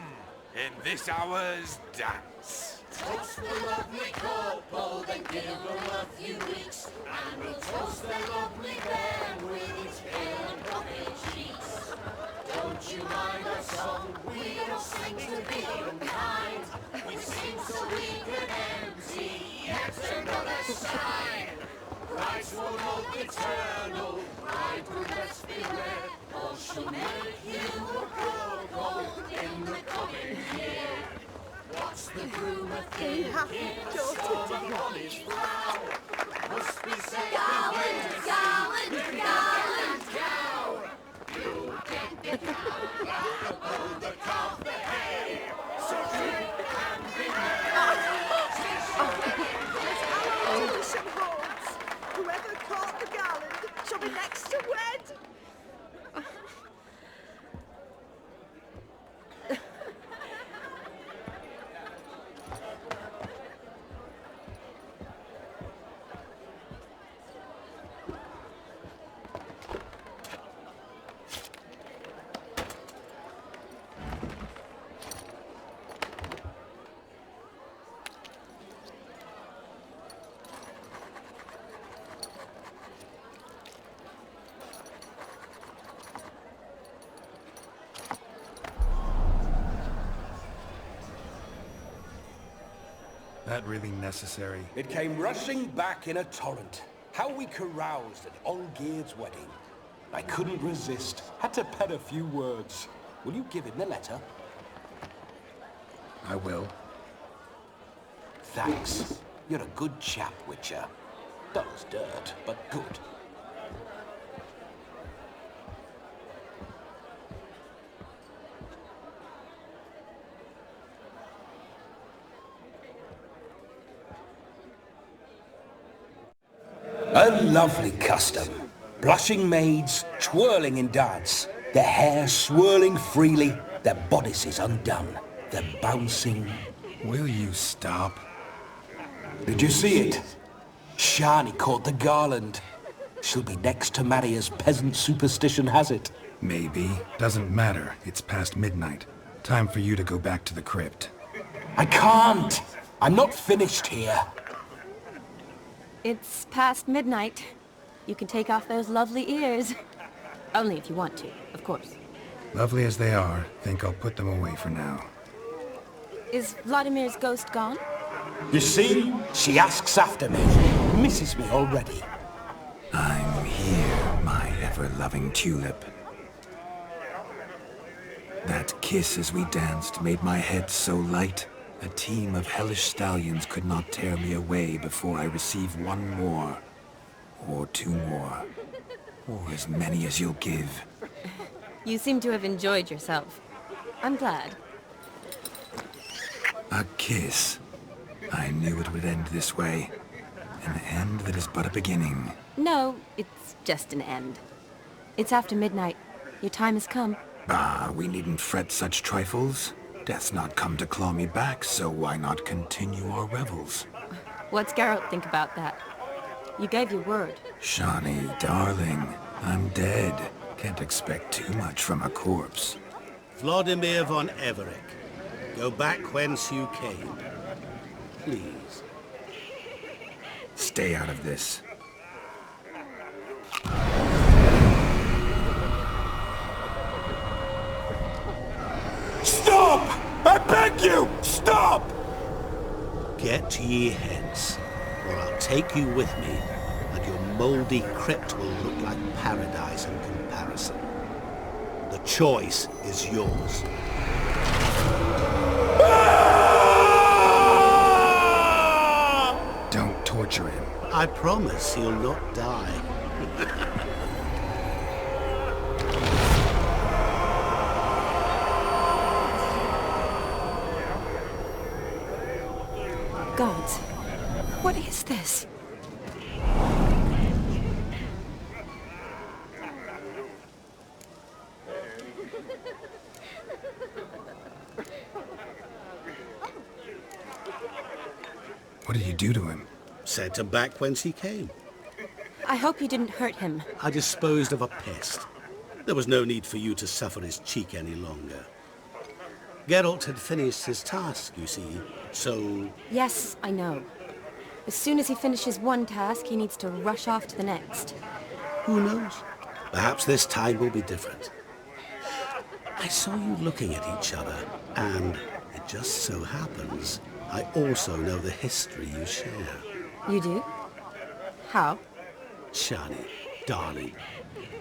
in this hour's dance. Toast the lovely couple, then give them a few weeks, and we'll toast their lovely bed with its pale and puffy cheeks. Don't you mind our song? We don't sing to be unkind. We sing so we can empty yet another side. Christ will hold eternal, bride will best be read, or she'll make you a couple in the coming year. What's the groom a thing? On his brow must be said. Garland, garland, garland, cow. You get the cow, oh, the calf, the hay. So drink and be merry. Whoever caught the garland shall be next to wed. That really necessary? It came rushing back in a torrent. How we caroused at Olgierd's wedding. I couldn't resist. Had to pen a few words. Will you give him the letter? I will. Thanks. You're a good chap, Witcher. Dull as dirt, but good. A lovely custom. Blushing maids, twirling in dance, their hair swirling freely, their bodices undone, their bouncing... Will you stop? Did you see it? Shani caught the garland. She'll be next to marry as peasant superstition has it. Maybe. Doesn't matter. It's past midnight. Time for you to go back to the crypt. I can't! I'm not finished here. It's past midnight. You can take off those lovely ears. Only if you want to, of course. Lovely as they are, think I'll put them away for now. Is Vladimir's ghost gone? You see? She asks after me. Misses me already. I'm here, my ever-loving tulip. That kiss as we danced made my head so light. A team of hellish stallions could not tear me away before I receive one more. Or two more. Or as many as you'll give. You seem to have enjoyed yourself. I'm glad. A kiss. I knew it would end this way. An end that is but a beginning. No, it's just an end. It's after midnight. Your time has come. Ah, we needn't fret such trifles. Death's not come to claw me back, so why not continue our revels? What's Geralt think about that? You gave your word. Shani, darling, I'm dead. Can't expect too much from a corpse. Vladimir von Everec, go back whence you came. Please. Stay out of this. Stop! I beg you! Stop! Get ye hence, or I'll take you with me, and your mouldy crypt will look like paradise in comparison. The choice is yours. Don't torture him. I promise he'll not die. Gods, what is this? What did you do to him? Sent him back whence he came. I hope you didn't hurt him. I disposed of a pest. There was no need for you to suffer his cheek any longer. Geralt had finished his task, you see, so... Yes, I know. As soon as he finishes one task, he needs to rush off to the next. Who knows? Perhaps this time will be different. I saw you looking at each other, and it just so happens I also know the history you share. You do? How? Shani, darling,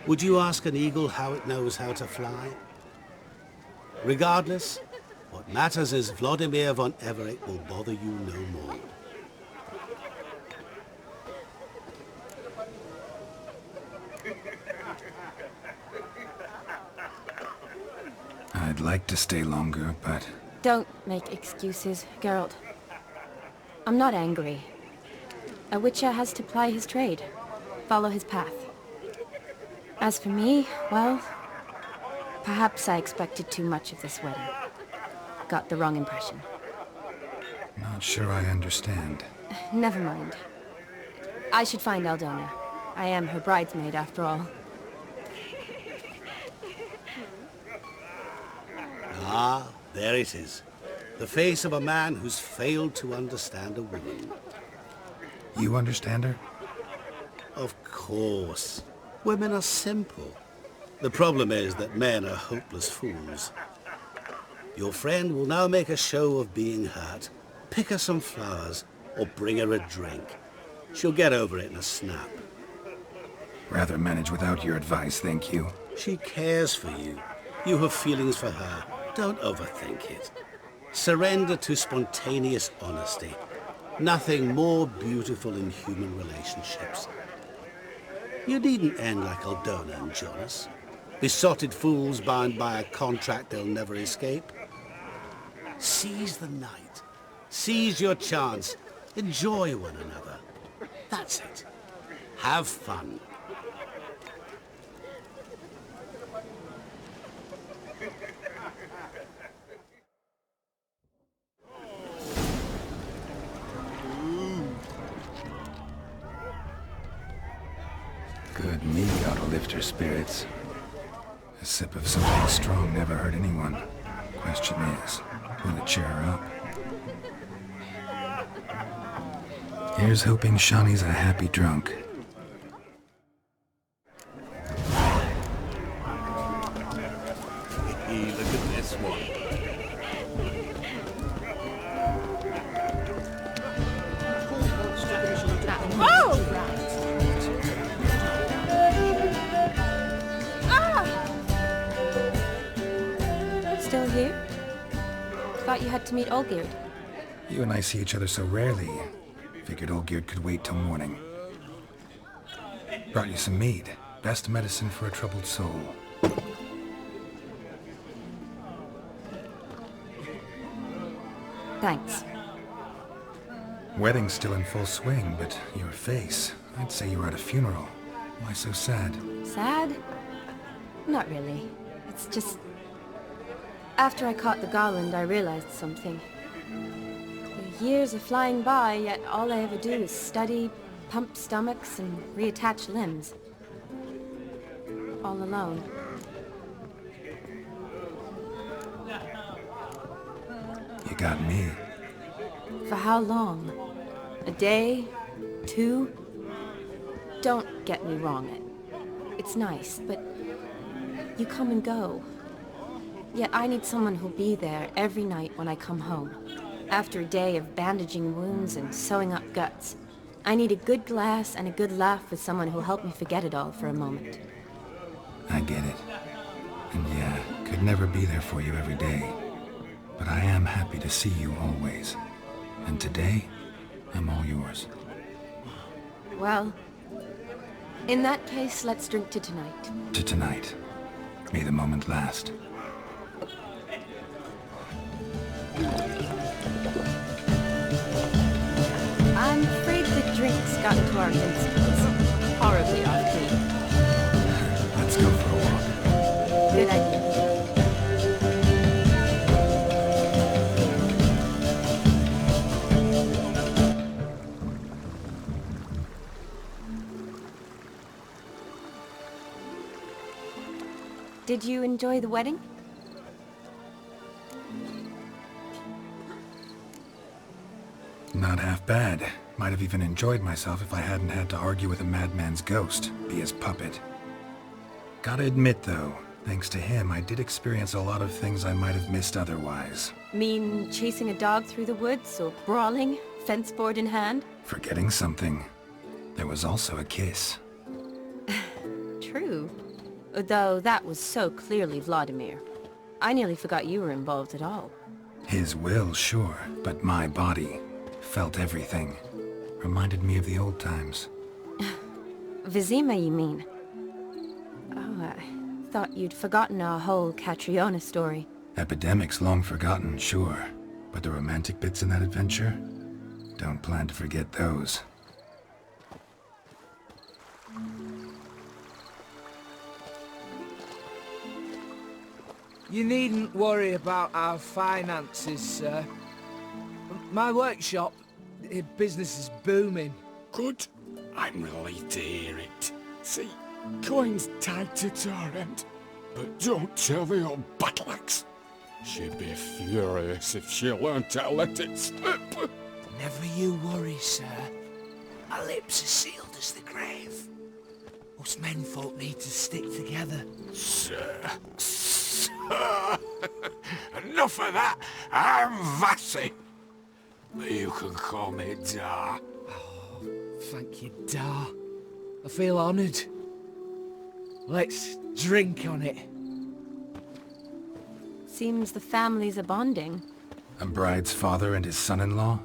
would you ask an eagle how it knows how to fly? Regardless, what matters is Vladimir von Everec will bother you no more. I'd like to stay longer, but... Don't make excuses, Geralt. I'm not angry. A witcher has to ply his trade, follow his path. As for me, well, perhaps I expected too much of this wedding. Got the wrong impression. Not sure I understand. Never mind. I should find Aldona. I am her bridesmaid, after all. Ah, there it is. The face of a man who's failed to understand a woman. You understand her? Of course. Women are simple. The problem is that men are hopeless fools. Your friend will now make a show of being hurt, Pick her some flowers, or bring her a drink. She'll get over it in a snap. Rather manage without your advice, thank you. She cares for you. You have feelings for her. Don't overthink it. Surrender to spontaneous honesty. Nothing more beautiful in human relationships. You needn't end like Aldona and Jonas. Besotted fools bound by a contract they'll never escape. Seize the night. Seize your chance. Enjoy one another. That's it. Have fun. Good mead ought to lift her spirits. A sip of something strong never hurt anyone. Question is, will it cheer her up? Here's hoping Shawnee's a happy drunk. Hey, look at this one. Oh! Still here? Thought you had to meet Olgierd. You and I see each other so rarely. Figured Olgierd could wait till morning. Brought you some mead. Best medicine for a troubled soul. Thanks. Wedding's still in full swing, but your face, I'd say you were at a funeral. Why so sad? Sad? Not really. It's just... After I caught the garland, I realized something. The years are flying by, yet all I ever do is study, pump stomachs, and reattach limbs. All alone. You got me. For how long? A day? 2? Don't get me wrong. It's nice, but you come and go. Yet I need someone who'll be there every night when I come home. After a day of bandaging wounds and sewing up guts, I need a good glass and a good laugh with someone who'll help me forget it all for a moment. I get it. And yeah, could never be there for you every day. But I am happy to see you always. And today, I'm all yours. Well, in that case, let's drink to tonight. To tonight. May the moment last. I'm afraid the drinks got into our minstrels. Horribly off-key. Let's go for a walk. Good idea. Did you enjoy the wedding? Not half bad. Might have even enjoyed myself if I hadn't had to argue with a madman's ghost, be his puppet. Gotta admit though, thanks to him, I did experience a lot of things I might have missed otherwise. Mean chasing a dog through the woods, or brawling, fence board in hand? Forgetting something. There was also a kiss. True. Though that was so clearly Vladimir. I nearly forgot you were involved at all. His will, sure, but my body felt everything. Reminded me of the old times. Vizima, you mean? Oh, I thought you'd forgotten our whole Catriona story. Epidemics long forgotten, sure. But the romantic bits in that adventure? Don't plan to forget those. You needn't worry about our finances, sir. My workshop, business is booming. Good. I'm relieved to hear it. See, coin's tied to Torrent. But don't tell the old battle-axe. She'd be furious if she learned to let it slip. Never you worry, sir. My lips are sealed as the grave. Us menfolk need to stick together. Sir. Enough of that. I'm Vassy. You can call me Dar. Thank you, Dar. I feel honoured. Let's drink on it. Seems the families are bonding. A bride's father and his son-in-law?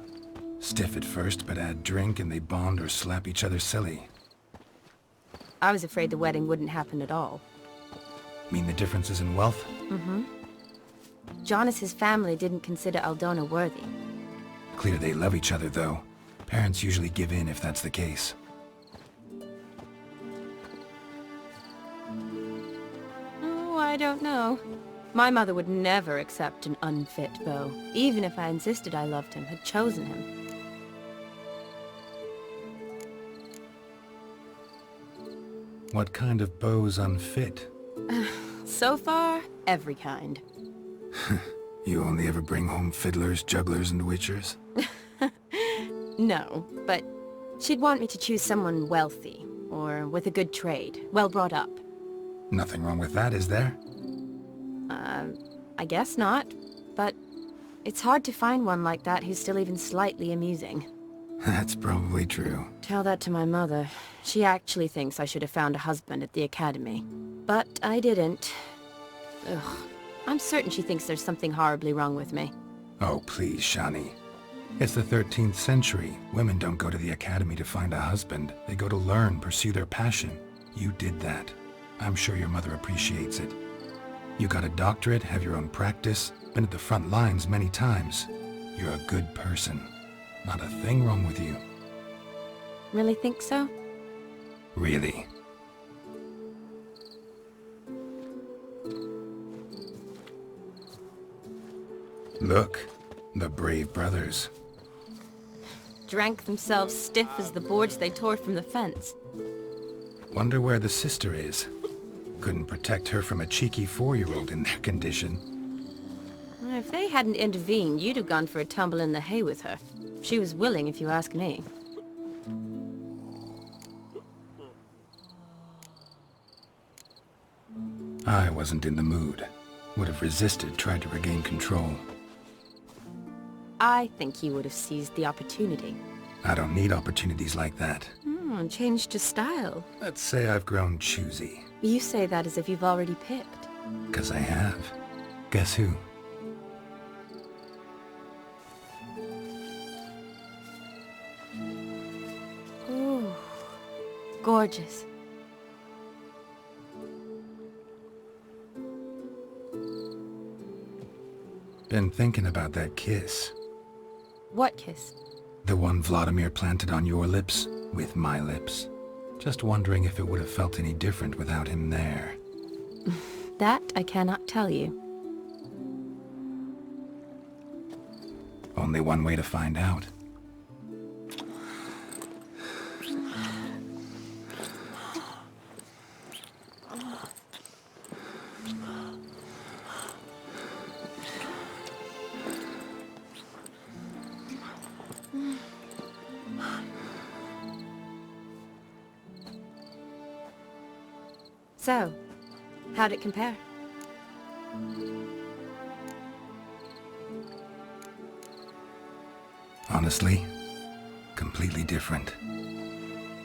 Stiff at first, but add drink and they bond or slap each other silly. I was afraid the wedding wouldn't happen at all. Mean the differences in wealth? Mm-hmm. Jonas's family didn't consider Aldona worthy. Clear they love each other, though. Parents usually give in if that's the case. Oh, I don't know. My mother would never accept an unfit beau, even if I insisted I loved him, had chosen him. What kind of beau's unfit? So far, every kind. You only ever bring home fiddlers, jugglers, and witchers? No, but she'd want me to choose someone wealthy, or with a good trade, well brought up. Nothing wrong with that, is there? I guess not, but it's hard to find one like that who's still even slightly amusing. That's probably true. Tell that to my mother. She actually thinks I should have found a husband at the academy. But I didn't. Ugh. I'm certain she thinks there's something horribly wrong with me. Oh, please, Shani. It's the 13th century. Women don't go to the academy to find a husband. They go to learn, pursue their passion. You did that. I'm sure your mother appreciates it. You got a doctorate, have your own practice, been at the front lines many times. You're a good person. Not a thing wrong with you. Really think so? Really. Look, the brave brothers. Drank themselves stiff as the boards they tore from the fence. Wonder where the sister is. Couldn't protect her from a cheeky 4-year-old in their condition. If they hadn't intervened, you'd have gone for a tumble in the hay with her. She was willing, if you ask me. I wasn't in the mood. Would have resisted, tried to regain control. I think you would have seized the opportunity. I don't need opportunities like that. Changed your style. Let's say I've grown choosy. You say that as if you've already picked. 'Cause I have. Guess who? Ooh, gorgeous. Been thinking about that kiss. What kiss? The one Vladimir planted on your lips, with my lips. Just wondering if it would have felt any different without him there. That I cannot tell you. Only one way to find out. So, how'd it compare? Honestly, completely different.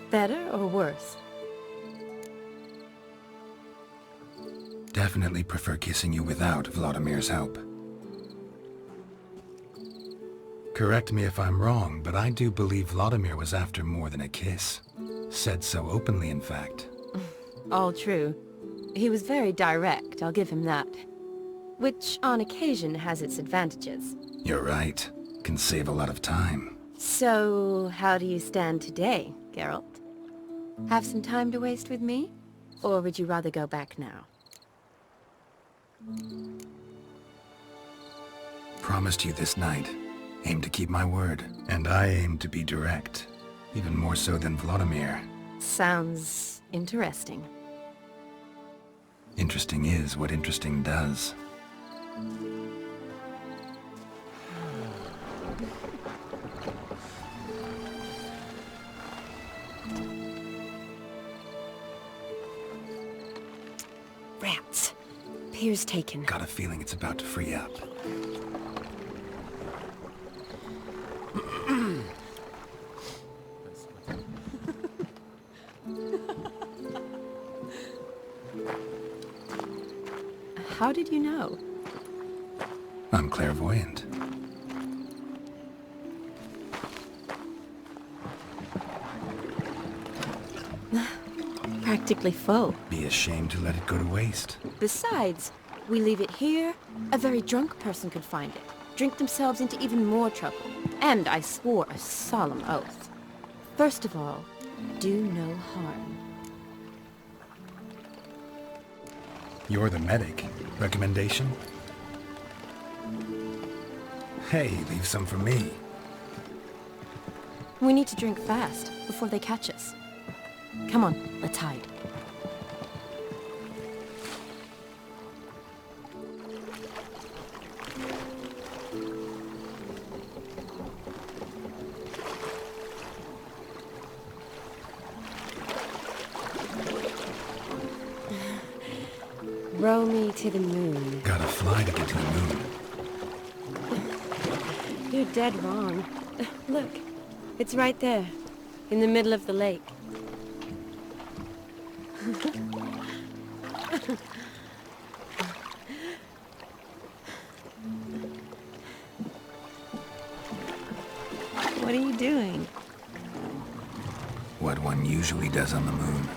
Better or worse? Definitely prefer kissing you without Vladimir's help. Correct me if I'm wrong, but I do believe Vladimir was after more than a kiss. Said so openly, in fact. All true. He was very direct, I'll give him that. Which, on occasion, has its advantages. You're right. Can save a lot of time. So, how do you stand today, Geralt? Have some time to waste with me? Or would you rather go back now? Promised you this night. Aim to keep my word. And I aim to be direct. Even more so than Vladimir. Sounds interesting. Interesting is what interesting does. Rats. Pier's taken. Got a feeling it's about to free up. How did you know? I'm clairvoyant. Practically full. Be ashamed to let it go to waste. Besides, we leave it here, a very drunk person could find it, drink themselves into even more trouble. And I swore a solemn oath. First of all, do no harm. You're the medic. Recommendation? Hey, leave some for me. We need to drink fast, before they catch us. Come on, let's hide. Row me to the moon. Gotta fly to get to the moon. You're dead wrong. Look, it's right there, in the middle of the lake. What are you doing? What one usually does on the moon.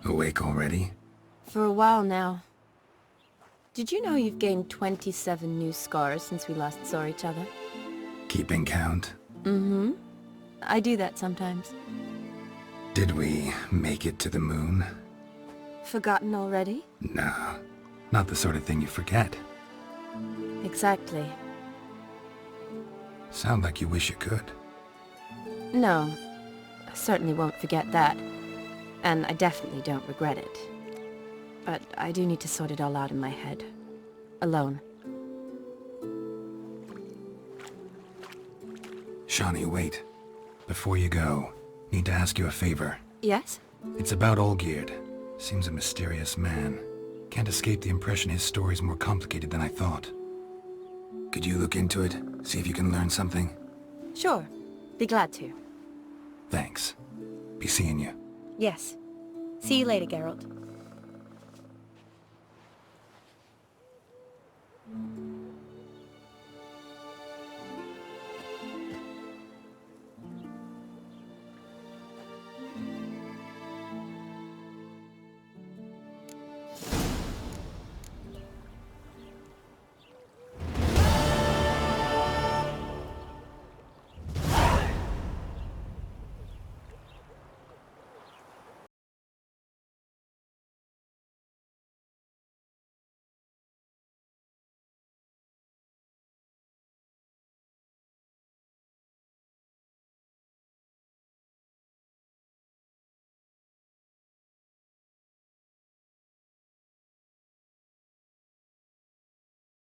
Awake already? For a while now. Did you know you've gained 27 new scars since we last saw each other? Keeping count? Mm-hmm. I do that sometimes. Did we make it to the moon? Forgotten already? No, not the sort of thing you forget. Exactly. Sound like you wish you could. No, I certainly won't forget that. And I definitely don't regret it. But I do need to sort it all out in my head. Alone. Shawnee, wait. Before you go, need to ask you a favor. Yes? It's about Olgierd. Seems a mysterious man. Can't escape the impression his story's more complicated than I thought. Could you look into it? See if you can learn something? Sure. Be glad to. Thanks. Be seeing you. Yes. See you later, Geralt.